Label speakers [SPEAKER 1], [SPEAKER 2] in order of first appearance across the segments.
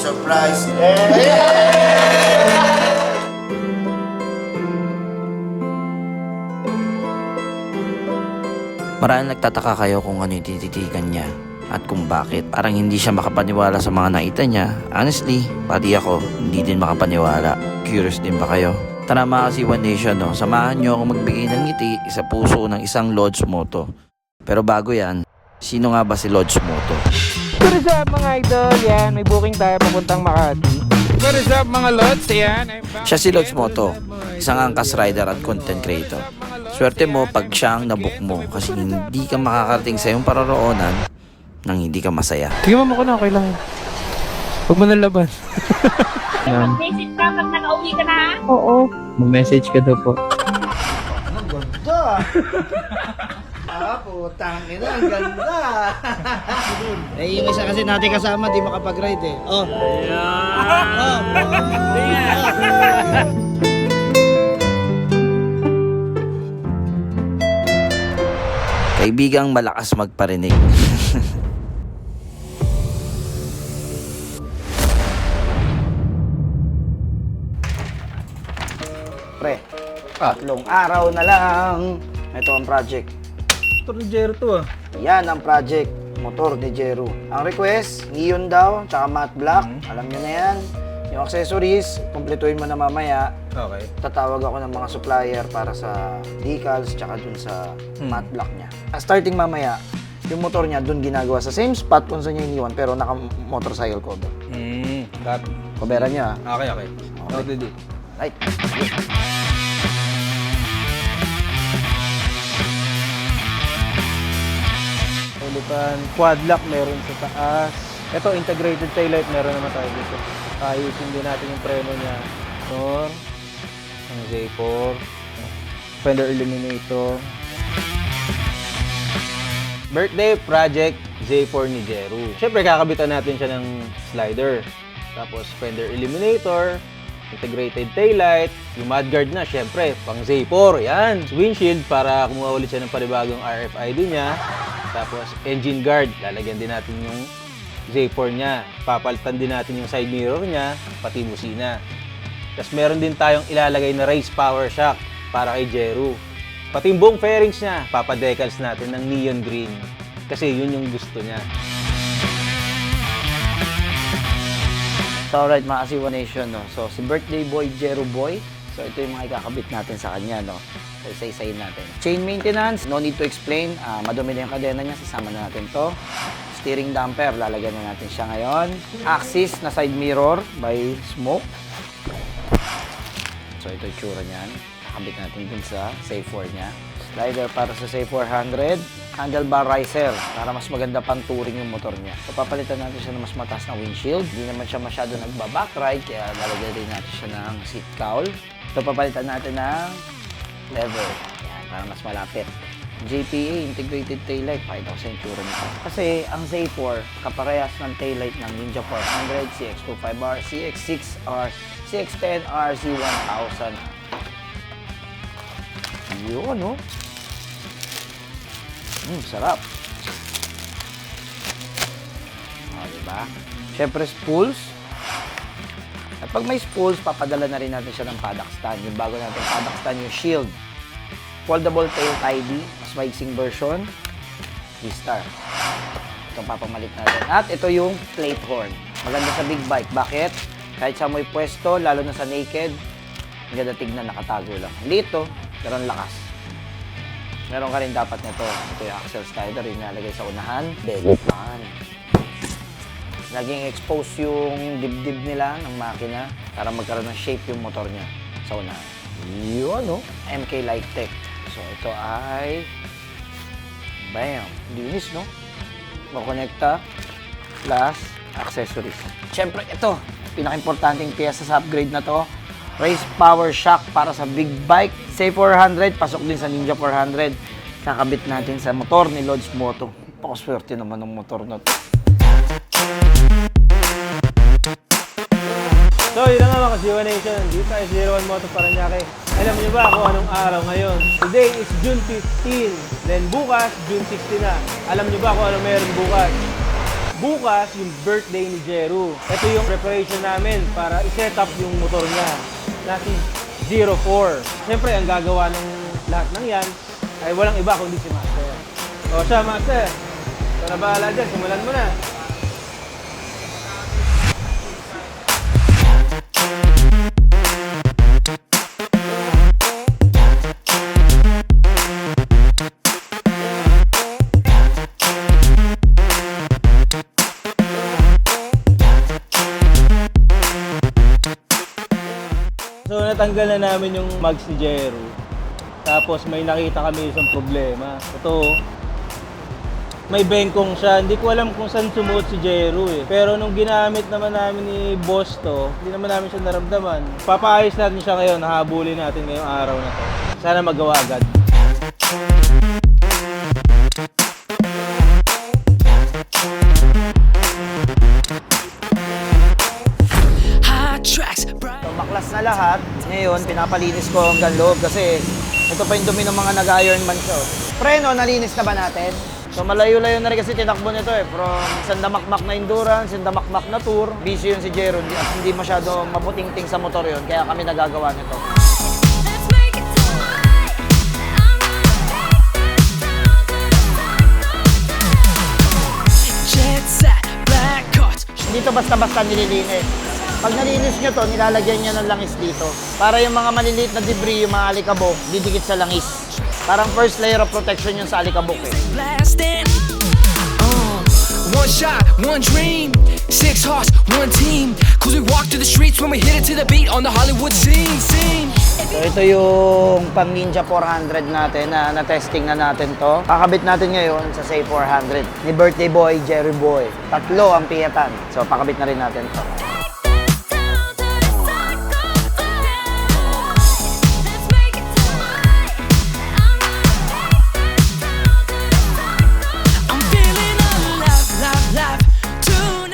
[SPEAKER 1] surprise.
[SPEAKER 2] Marahil nagtataka kayo kung ano yung tititigan niya at kung bakit. Parang hindi siya makapaniwala sa mga nakita niya. Honestly, pati ako, hindi din makapaniwala. Curious din ba kayo? Tara mga Kasiwan Nation, no? Samahan niyo ako magbigay ng ngiti sa puso ng isang Lods Moto. Pero bago yan, sino nga ba si Lods Moto?
[SPEAKER 3] What is up mga idol? Yan, may booking tayo papuntang Makati. What is up mga Lods? Yan, I'm back.
[SPEAKER 2] Siya si Lods Moto, isang angkas rider at content creator. Swerte mo pag siya ang nabook mo kasi hindi ka makakarating sa iyong paroroonan nang hindi ka masaya.
[SPEAKER 3] Tingnan mo ko na, okay lang. Huwag mo nalaban.
[SPEAKER 4] Mag-message ka pag nakauwi ka na.
[SPEAKER 3] Oo. Mag-message ka daw po.
[SPEAKER 1] Ang ganda! Putang ina, ang ganda!
[SPEAKER 5] Eh, yung isa kasi natin kasama, di makapag-ride eh. Oh.
[SPEAKER 2] Kaibigang malakas magparinig.
[SPEAKER 5] Pre, tatlong araw na lang. Ito ang project.
[SPEAKER 3] Ito ni Jero to ah.
[SPEAKER 5] Yan ang project. Motor ni Jero. Ang request, neon daw, tsaka matte black. Alam nyo na yan. Yung accessories, kumpletuhin mo na mamaya.
[SPEAKER 3] Okay.
[SPEAKER 5] Tatawag ako ng mga supplier para sa decals, tsaka dun sa matte black niya. Starting mamaya, yung motor niya dun ginagawa sa same spot kung saan niya iniwan, pero naka-motorcycle cover.
[SPEAKER 3] Got.
[SPEAKER 5] Coveran niya.
[SPEAKER 3] Okay, okay. Noted it.
[SPEAKER 5] Right.
[SPEAKER 3] Ulitan, quad lock meron sa taas. Ito, integrated taillight meron naman tayo dito. Ayusin din natin yung preno niya. Motor, ang Z4, fender eliminator. Birthday project Z4 ni Jeru. Siyempre, kakabitan natin siya ng slider. Tapos, fender eliminator, integrated taillight, yung mudguard na, syempre, pang Z4, yan. Windshield para kumuha ulit siya ng panibagong RFID niya. Tapos, engine guard, lalagyan din natin yung Z4 niya. Papalitan din natin yung side mirror niya, pati busina. Tapos, meron din tayong ilalagay na race power shock para kay Jeru. Pati yung buong fairings niya, papadecals natin ng neon green. Kasi yun yung gusto niya.
[SPEAKER 5] So alright mga Kasiwan Nation, no? So si birthday boy, Jero Boy. So ito yung mga ikakabit natin sa kanya, no? So isa-isayin natin. Chain maintenance, no need to explain. Madumi na yung kadena niya, sasama na natin to. Steering damper, lalagyan na natin siya ngayon. Axis na side mirror by Smoke. So ito yung tsura niyan. Kakabit natin dun sa Safe 4 niya. Slider para sa Safe 400. Handlebar riser para mas maganda pang touring yung motor niya. So papalitan natin siya ng mas mataas na windshield. Hindi naman siya masyado nagbaback-ride kaya lalagyan din natin siya ng seat cowl. So papalitan natin ng lever. Yan, para mas malapit. JPA, integrated taillight. Pakita ko sa yung tsura nito. Kasi ang Z4, kaparehas ng taillight ng Ninja 400, CX25R, CX6R, CX10R, Z1000. Yun, no? Sarap. Diba? Siyempre, spools. At pag may spools, papadala na rin natin siya ng paddock stand. Yung bago natin paddock stand, yung shield. Foldable tail tidy, mas maiksing version. V-Star. Itong papamalit natin. At ito yung plate horn. Maganda sa big bike. Bakit? Kahit sa may pwesto, lalo na sa naked, ang ganda tignan, nakatago lang. Hindi ito, pero ang lakas. Meron ka rin dapat nito. Ito yung axle slider, yung nalagay sa unahan. Belitan. Naging expose yung dibdib nila ng makina para magkaroon ng shape yung motor niya sa unahan. Yun, no? MK Light Tech. So, ito ay... Bam! Linis, no? Makonekta plus accessories. Siyempre, ito. Pinaka-importanting piyesa sa upgrade na to. Race power shock para sa big bike. Safe 400, pasok din sa Ninja 400. Kakabit natin sa motor ni Lods Moto. Pakaswerte naman ng motor na to.
[SPEAKER 3] So, yun na nga mga Kasiwan Nation. Dito tayo sa 01 Moto Paranaque. Alam niyo ba kung anong araw ngayon? Today is June 15. Then bukas, June 16 na. Alam niyo ba kung anong meron bukas? Bukas, yung birthday ni Jeru. Ito yung preparation namin para i-set up yung motor niya na si 04. Siyempre, ang gagawa ng lahat ng yan ay walang iba kundi si Master. O siya, Master. Ito na bahala dyan. Simulan mo na. So natanggal na namin yung mags ni Jeru. Tapos may nakita kami isang problema. Ito, may bengkong siya. Hindi ko alam kung saan sumuot si Jeru eh. Pero nung ginamit naman namin ni Boss to, hindi naman namin siya naramdaman. Papaayos natin siya ngayon, nahabulin natin ngayong araw na to. Sana magawa agad.
[SPEAKER 5] So, baklas na lahat. Ngayon, pinapalinis ko hanggang loob kasi ito pa yung dumi ng mga nag-ironman show. Preno, nalinis na ba natin? So, malayo-layo na rin kasi tinakbo nito eh. From sandamakmak na endurance, sandamakmak na tour. Busy yun si Jeron at hindi masyado maputingting sa motor yun. Kaya kami nagagawa nito. Dito basta-basta nililinis. Pag nalinis nyo to, nilalagyan nyo ng langis dito. Para yung mga maliliit na debris, yung mga alikabok, didikit sa langis. Parang first layer of protection yun sa alikabok eh.
[SPEAKER 6] One shot, one dream, 6 hearts, one team. Cause we walk through the streets when we hit it to the beat on the Hollywood scene.
[SPEAKER 5] So ito yung pang Ninja 400 natin na testing na natin to. Kakabit natin ngayon sa Say 400 ni birthday boy, Jerry Boy. Tatlo ang piyatan. So pakabit na rin natin to.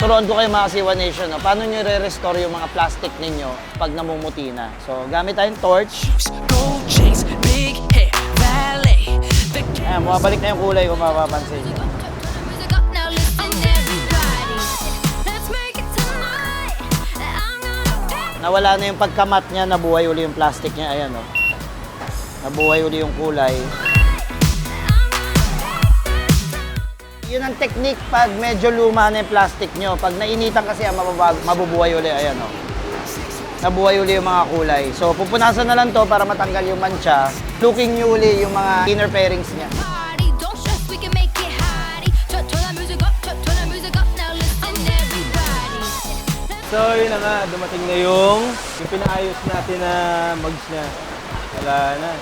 [SPEAKER 5] Turuan ko kayo mga Siwa Nation, no? Paano nyo re-restore yung mga plastic ninyo pag namumuti na. So, gamit tayong torch. Ayan, bumabalik na yung kulay kung mapapansin nyo. Nawala na yung pagkamat niya, nabuhay uli yung plastic niya. Ayan, no? Nabuhay uli yung kulay. Yun ang technique pag medyo luma na yung plastic nyo. Pag nainitan kasi mabubuhay uli. Ayan o. Nabuhay uli yung mga kulay. So pupunasan na lang to para matanggal yung mancha. Looking nyo uli yung mga inner fairings niya.
[SPEAKER 3] So yun na nga, dumating na yung pinaayos natin na mags niya. Wala na.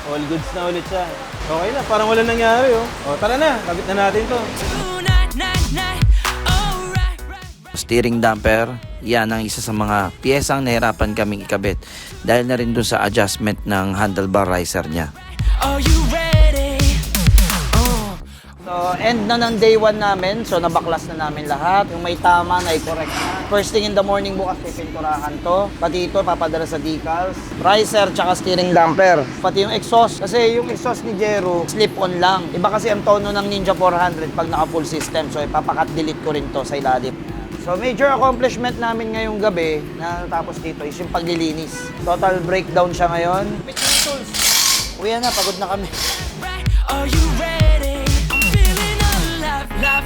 [SPEAKER 3] All goods na ulit siya. Okay na, parang wala nangyari oh. O tara na, kabit na natin to.
[SPEAKER 2] Steering damper, yan ang isa sa mga piyesang nahirapan kaming ikabit dahil na rin dun sa adjustment ng handlebar riser niya.
[SPEAKER 5] So, end na ng day 1 namin. So, nabaklas na namin lahat. Yung may tama na i-correct na. First thing in the morning bukas, pipinturahan to. Pati ito, papadala sa decals. Riser, tsaka steering damper. Pati yung exhaust. Kasi yung exhaust ni Jeru, slip-on lang. Iba kasi ang tono ng Ninja 400 pag naka-full system. So, ipapakat-delete ko rin to sa ilalim. So, major accomplishment namin ngayong gabi na natapos dito is yung paglilinis. Total breakdown siya ngayon. Pitch yung tools. Uwi na, pagod na kami.
[SPEAKER 6] Are you ready?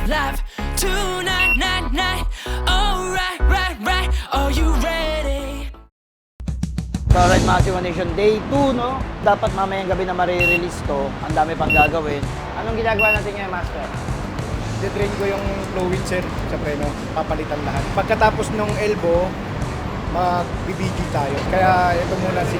[SPEAKER 6] Live tonight, night. Alright, right. Are you ready?
[SPEAKER 5] So, alright mga Siwa Nation, day 2, no? Dapat mamayang gabi na marirelease to. Ang dami pang gagawin. Anong ginagawa natin ngayon, Master?
[SPEAKER 1] Didrain ko yung flow wheel, sir, sa preno. Papalitan lahat. Pagkatapos ng elbow, mag-BBG tayo. Kaya ito muna si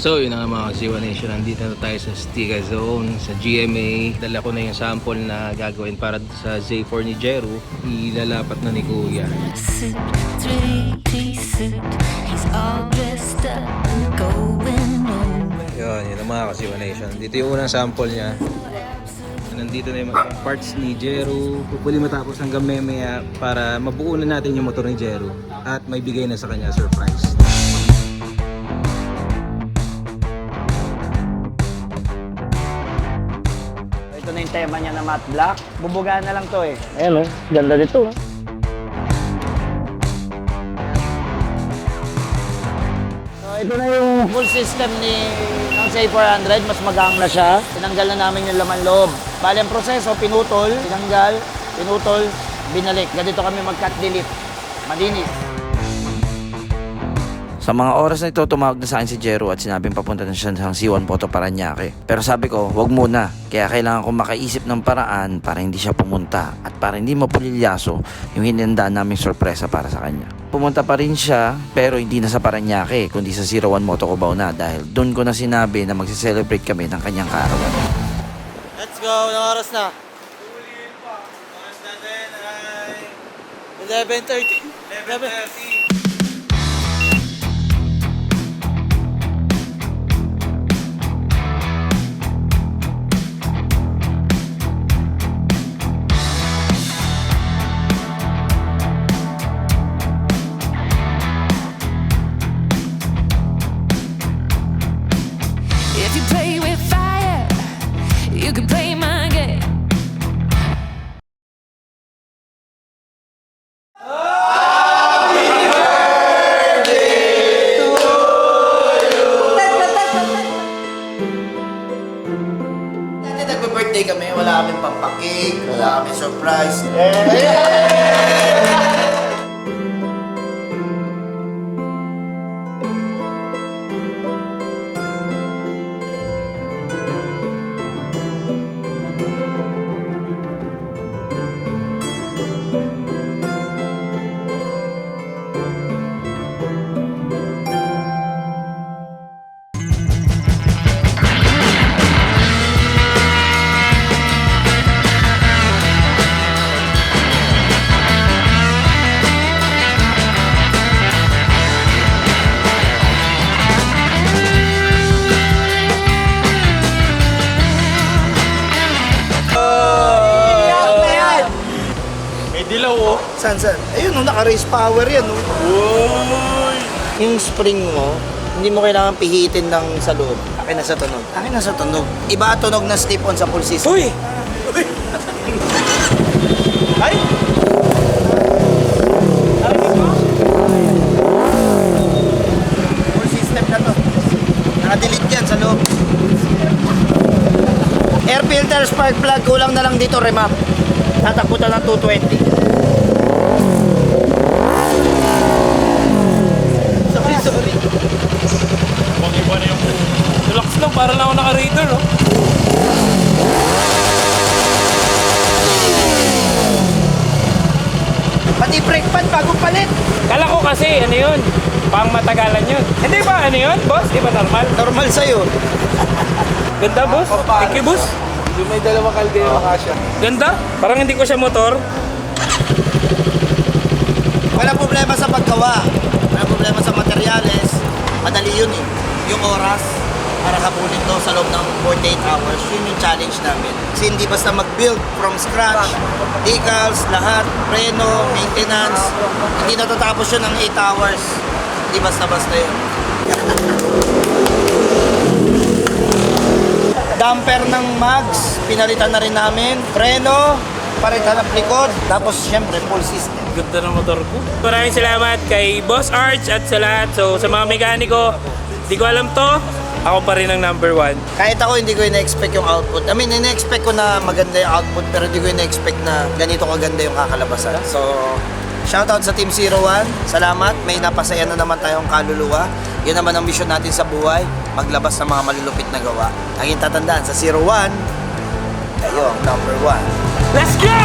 [SPEAKER 3] So yun na nga mga Siwa Nation, nandito na tayo sa Stiga Zone, sa GMA. Dala ko na yung sample na gagawin para sa Z4 ni Jeru. Ilalapat na ni Kuya.
[SPEAKER 7] Suit, 3-piece suit. He's all dressed up and going home.
[SPEAKER 3] Yun ang mga Siwa Nation. Dito yung unang sample niya. Nandito na yung mga parts ni Jeru. Hopefully matapos hanggang memaya para mabuo na natin yung motor ni Jeru. At may bigay na sa kanya surprise.
[SPEAKER 5] tema niya na matte black. Bubugaan na lang to eh. Ayan, oh. Ganda nito. Oh. Ito na yung full system ng Say400. Mas magangla siya. Tinanggal na namin yung laman loob. Bali, ang proseso, pinutol, tinanggal, pinutol, binalik. Ganito kami mag-cut delete. Malinis.
[SPEAKER 2] Sa mga oras na ito, tumawag na sa akin si Jero at sinabing papunta na siya sa C1 Photo Paranaque. Pero sabi ko, wag muna. Kaya kailangan ko makaisip ng paraan para hindi siya pumunta at para hindi mapulilyaso yung hinanda naming sorpresa para sa kanya. Pumunta pa rin siya, pero hindi na sa Paranaque, kundi sa 01 Moto Cubao na dahil doon ko na sinabi na magse-celebrate kami ng kanyang kaarawan.
[SPEAKER 3] Let's go! Anong oras na? Oras natin ay 11:30. 11:30.
[SPEAKER 7] If you play with fire, you can play my game.
[SPEAKER 5] Dati nagbe-birthday kami, wala kaming pampakik, wala kaming surprise. San? Ayun, no, naka-race power yan. No? Yung spring mo, hindi mo kailangan pihitin ng sa loob. Akin na sa tunog. Akin na sa tunog. Iba tunog na slip-on sa full system. Uy! Ay! Full system na to. Naka-delete yan sa loob. Air filter, spark plug, kulang na lang dito, remap. Tatakbo na ng 220. Sorry.
[SPEAKER 8] Iba na yung relax lang, para lang ako naka-radar, no?
[SPEAKER 5] Pati brake pad, bagong palit.
[SPEAKER 8] Kala ko kasi, ano yun? Pang matagalan yun. Hindi ba, ano yun, boss? Di ba normal?
[SPEAKER 5] Normal sa'yo.
[SPEAKER 8] Ganda, boss. Thank you, boss.
[SPEAKER 3] Yung may dalawang kaldero kasya.
[SPEAKER 8] Ganda. Parang hindi ko siya motor.
[SPEAKER 5] Wala problema sa paggawa. Wala problema sa materyales. Madali yun eh. Yung oras para habulin to sa loob ng 48 hours, yun yung challenge namin. Kasi hindi basta mag-build from scratch, decals, lahat, preno, maintenance. Hindi natatapos yun ng 8 hours. Hindi basta-basta yun. Damper ng mags, pinalitan na rin namin. Preno, palitan ng likod. Tapos syempre, full system.
[SPEAKER 8] Ganda ng motor ko. Maraming salamat kay Boss Arch at sa lahat. So, sa mga mekaniko, di ko alam to. Ako pa rin ang number 1.
[SPEAKER 5] Kahit ako hindi ko ina-expect yung output. I mean, ina-expect ko na maganda yung output pero hindi ko ina-expect na ganito kaganda yung kakalabasan. So, shoutout sa Team 01. Salamat. May napasaya na naman tayong kaluluwa. Yun naman ang mission natin sa buhay. Maglabas ng mga malulupit na gawa. Ang tatandaan sa 01, kayo ang number 1.
[SPEAKER 8] Let's go!